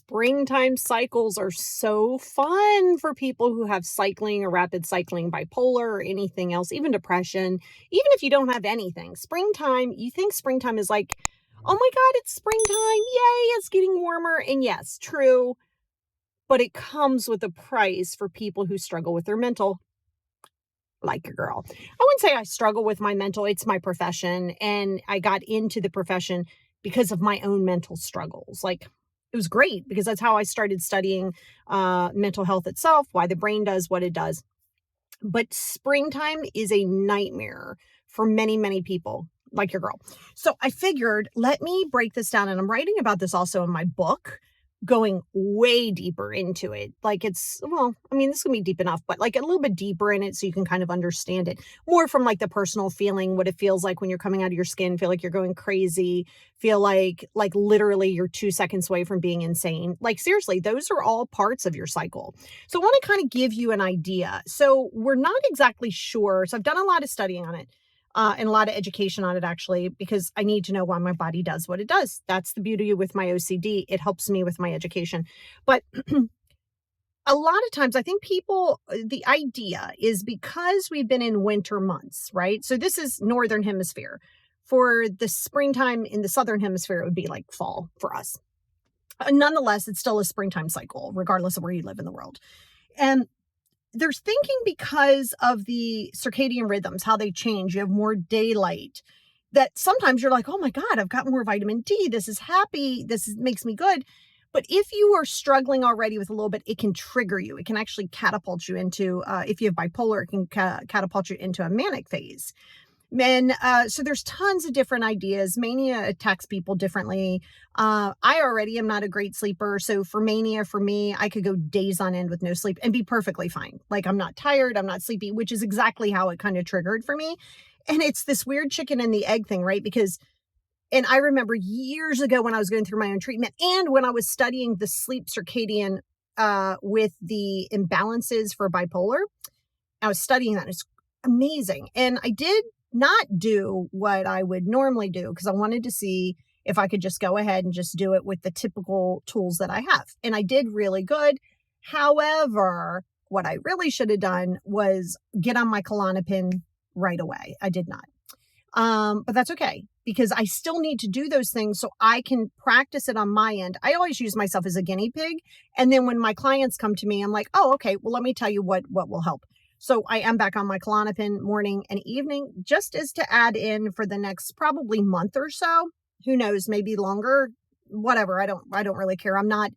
springtime cycles are so fun for people who have cycling or rapid cycling bipolar or anything else, even depression, even if you don't have anything. Springtime, you think springtime is like, oh my God, it's springtime. Yay, it's getting warmer. And yes, true. But it comes with a price for people who struggle with their mental, like your girl. I wouldn't say I struggle with my mental. It's my profession. And I got into the profession because of my own mental struggles. Like, it was great because that's how I started studying mental health itself, why the brain does what it does. But springtime is a nightmare for many, many people like your girl. So I figured, let me break this down. And I'm writing about this also in my book, going way deeper into it. Like this is going to be deep enough, but like a little bit deeper in it so you can kind of understand it more from like the personal feeling, what it feels like when you're coming out of your skin, feel like you're going crazy, feel like literally you're 2 seconds away from being insane. Like seriously, those are all parts of your cycle. So I want to kind of give you an idea. So we're not exactly sure. So I've done a lot of studying on it. And a lot of education on it, actually, because I need to know why my body does what it does. That's the beauty with my OCD. It helps me with my education. But a lot of times, I think the idea is because we've been in winter months, right? So this is Northern Hemisphere. For the springtime in the Southern Hemisphere, it would be like fall for us. Nonetheless, it's still a springtime cycle, regardless of where you live in the world. And there's thinking because of the circadian rhythms, how they change, you have more daylight, that sometimes you're like, oh my God, I've got more vitamin D. This is happy. Makes me good. But if you are struggling already with a little bit, it can trigger you. It can actually catapult you into, if you have bipolar, it can catapult you into a manic phase. And so there's tons of different ideas. Mania attacks people differently. I already am not a great sleeper. So for mania, for me, I could go days on end with no sleep and be perfectly fine. Like I'm not tired, I'm not sleepy, which is exactly how it kind of triggered for me. And it's this weird chicken and the egg thing, right? And I remember years ago when I was going through my own treatment and when I was studying the sleep circadian with the imbalances for bipolar, I was studying that. It's amazing. And I did not do what I would normally do because I wanted to see if I could just go ahead and just do it with the typical tools that I have. And I did really good. However, what I really should have done was get on my Klonopin right away. I did not. But that's okay because I still need to do those things so I can practice it on my end. I always use myself as a guinea pig. And then when my clients come to me, I'm like, oh, okay, well, let me tell you what will help. So I am back on my Klonopin morning and evening, just as to add in for the next probably month or so. Who knows, maybe longer, whatever. I don't really care. I'm not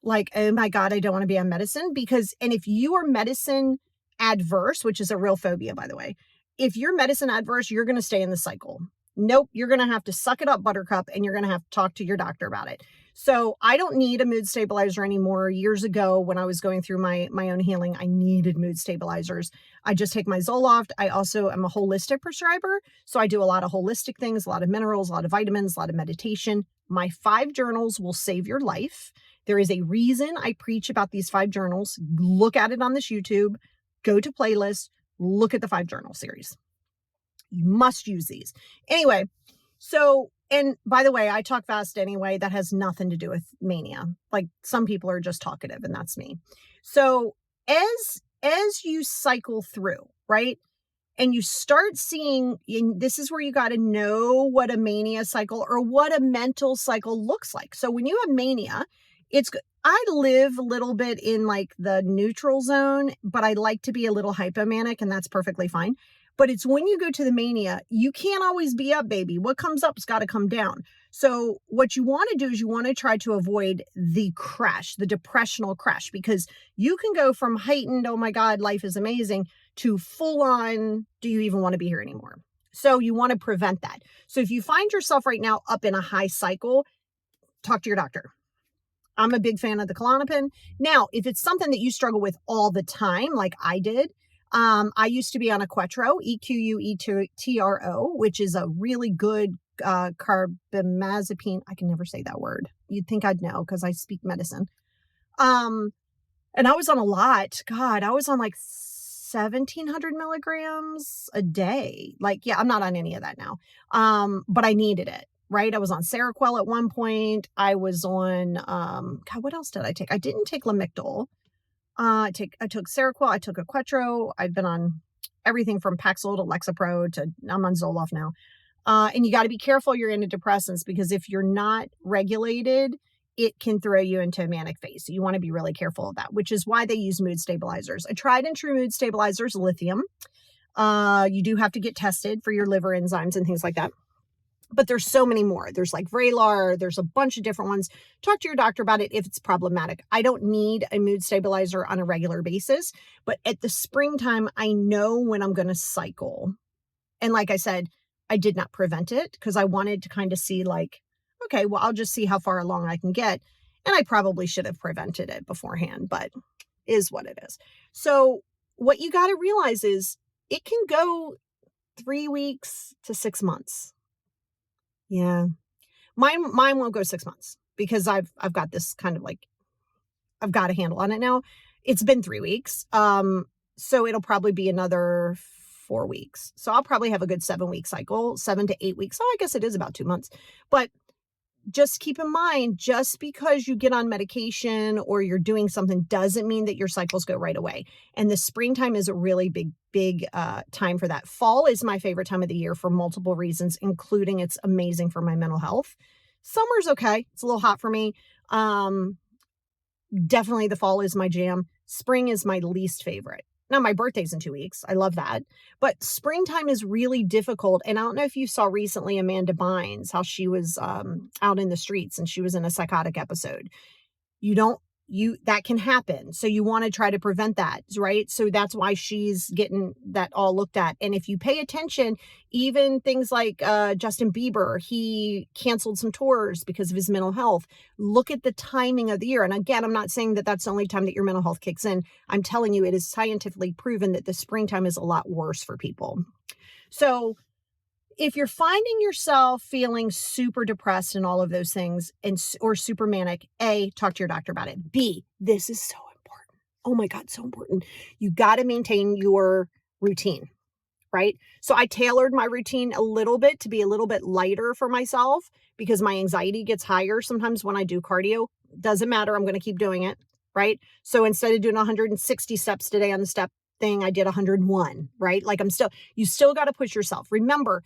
like, oh my God, I don't want to be on medicine and if you are medicine adverse, which is a real phobia, by the way, if you're medicine adverse, you're going to stay in the cycle. Nope. You're going to have to suck it up, buttercup, and you're going to have to talk to your doctor about it. So I don't need a mood stabilizer anymore. Years ago, when I was going through my own healing, I needed mood stabilizers. I just take my Zoloft. I also am a holistic prescriber. So I do a lot of holistic things, a lot of minerals, a lot of vitamins, a lot of meditation. My 5 journals will save your life. There is a reason I preach about these 5 journals. Look at it on this YouTube. Go to playlist. Look at the 5 journal series. You must use these. Anyway, so, and by the way, I talk fast anyway. That has nothing to do with mania. Like some people are just talkative and that's me. So as you cycle through, right? And you start seeing, and this is where you got to know what a mania cycle or what a mental cycle looks like. So when you have mania, I live a little bit in like the neutral zone, but I like to be a little hypomanic and that's perfectly fine. But it's when you go to the mania, you can't always be up, baby. What comes up has got to come down. So what you want to do is you want to try to avoid the crash, the depressional crash, because you can go from heightened, oh my God, life is amazing, to full on, do you even want to be here anymore? So you want to prevent that. So if you find yourself right now up in a high cycle, talk to your doctor. I'm a big fan of the Klonopin. Now, if it's something that you struggle with all the time, like I did, I used to be on a Quetro, EQUETRO, which is a really good carbamazepine. I can never say that word. You'd think I'd know because I speak medicine. And I was on a lot. God, I was on like 1,700 milligrams a day. Like, yeah, I'm not on any of that now. But I needed it. right? I was on Seroquel at one point. I was on, God, what else did I take? I didn't take Lamictal. I took Seroquel. I took Equetro. I've been on everything from Paxil to Lexapro to I'm on Zoloft now. And you got to be careful your antidepressants, because if you're not regulated, it can throw you into a manic phase. So you want to be really careful of that, which is why they use mood stabilizers. A tried and true mood stabilizers, lithium. You do have to get tested for your liver enzymes and things like that. But there's so many more. There's like Vraylar. There's a bunch of different ones. Talk to your doctor about it if it's problematic. I don't need a mood stabilizer on a regular basis, but at the springtime, I know when I'm going to cycle. And like I said, I did not prevent it because I wanted to kind of see like, okay, well, I'll just see how far along I can get. And I probably should have prevented it beforehand, but is what it is. So what you got to realize is it can go 3 weeks to 6 months. Yeah. Mine won't go 6 months because I've got this kind of like, I've got a handle on it now. It's been 3 weeks. So it'll probably be another 4 weeks. So I'll probably have a good 7-week cycle, 7 to 8 weeks. So I guess it is about 2 months, but just keep in mind, just because you get on medication or you're doing something doesn't mean that your cycles go right away. And the springtime is a really big time for that. Fall is my favorite time of the year for multiple reasons, including it's amazing for my mental health. Summer's okay. It's a little hot for me. Definitely the fall is my jam. Spring is my least favorite. Now, my birthday's in 2 weeks. I love that. But springtime is really difficult. And I don't know if you saw recently Amanda Bynes, how she was out in the streets and she was in a psychotic episode. That can happen. So you want to try to prevent that, right? So that's why she's getting that all looked at. And if you pay attention, even things like Justin Bieber, he canceled some tours because of his mental health. Look at the timing of the year. And again, I'm not saying that that's the only time that your mental health kicks in. I'm telling you, it is scientifically proven that the springtime is a lot worse for people. So if you're finding yourself feeling super depressed and all of those things or super manic, A, talk to your doctor about it. B, this is so important. Oh my God, so important. You got to maintain your routine, right? So I tailored my routine a little bit to be a little bit lighter for myself because my anxiety gets higher sometimes when I do cardio. Doesn't matter. I'm going to keep doing it, right? So instead of doing 160 steps today on the step thing, I did 101, right? Like you still got to push yourself. Remember,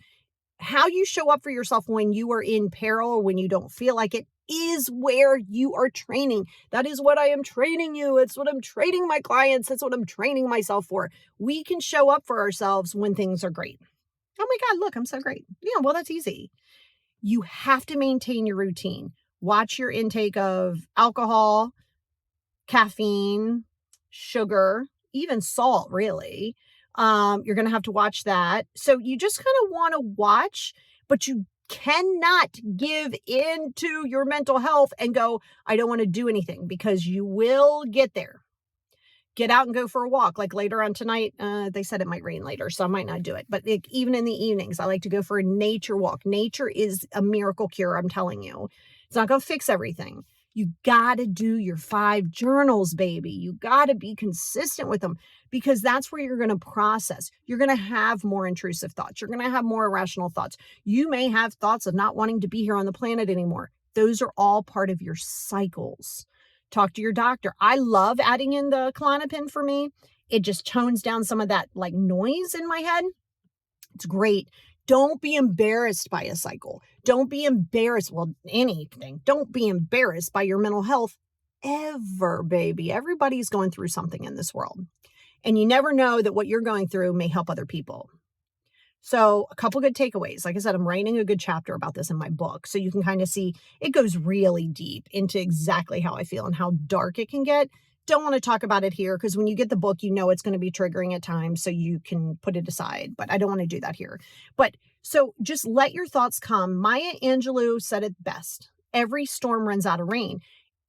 how you show up for yourself when you are in peril, when you don't feel like it, is where you are training. That is what I am training you. It's what I'm training my clients. It's what I'm training myself for. We can show up for ourselves when things are great. Oh my God, look, I'm so great. Yeah, well, that's easy. You have to maintain your routine. Watch your intake of alcohol, caffeine, sugar, even salt, really. You're going to have to watch that. So you just kind of want to watch, but you cannot give in to your mental health and go, I don't want to do anything, because you will get there. Get out and go for a walk. Like later on tonight, they said it might rain later, so I might not do it. But even in the evenings, I like to go for a nature walk. Nature is a miracle cure, I'm telling you. It's not going to fix everything. You got to do your 5 journals, baby. You got to be consistent with them, because that's where you're going to process. You're going to have more intrusive thoughts. You're going to have more irrational thoughts. You may have thoughts of not wanting to be here on the planet anymore. Those are all part of your cycles. Talk to your doctor. I love adding in the Klonopin for me. It just tones down some of that like noise in my head. It's great. Don't be embarrassed by a cycle. Don't be embarrassed. Well, anything. Don't be embarrassed by your mental health ever, baby. Everybody's going through something in this world. And you never know that what you're going through may help other people. So a couple good takeaways. Like I said, I'm writing a good chapter about this in my book. So you can kind of see it goes really deep into exactly how I feel and how dark it can get. Don't want to talk about it here because when you get the book, you know it's going to be triggering at times, so you can put it aside. But I don't want to do that here. But so just let your thoughts come. Maya Angelou said it best. Every storm runs out of rain.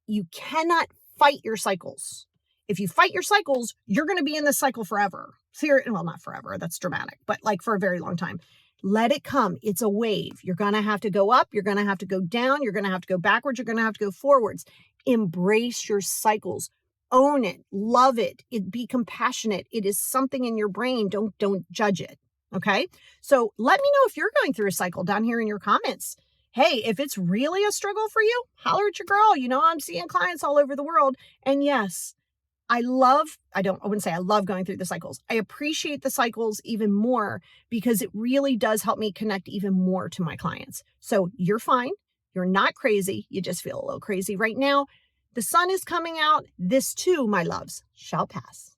You cannot fight your cycles. If you fight your cycles, you're going to be in this cycle forever. Well, not forever. That's dramatic, but like for a very long time. Let it come. It's a wave. You're going to have to go up. You're going to have to go down. You're going to have to go backwards. You're going to have to go forwards. Embrace your cycles. Own it. Love it. Be compassionate. It is something in your brain. Don't judge it. Okay. So let me know if you're going through a cycle down here in your comments. Hey, if it's really a struggle for you, holler at your girl. You know, I'm seeing clients all over the world. And yes, I wouldn't say I love going through the cycles. I appreciate the cycles even more because it really does help me connect even more to my clients. So you're fine. You're not crazy. You just feel a little crazy right now. The sun is coming out. This too, my loves, shall pass.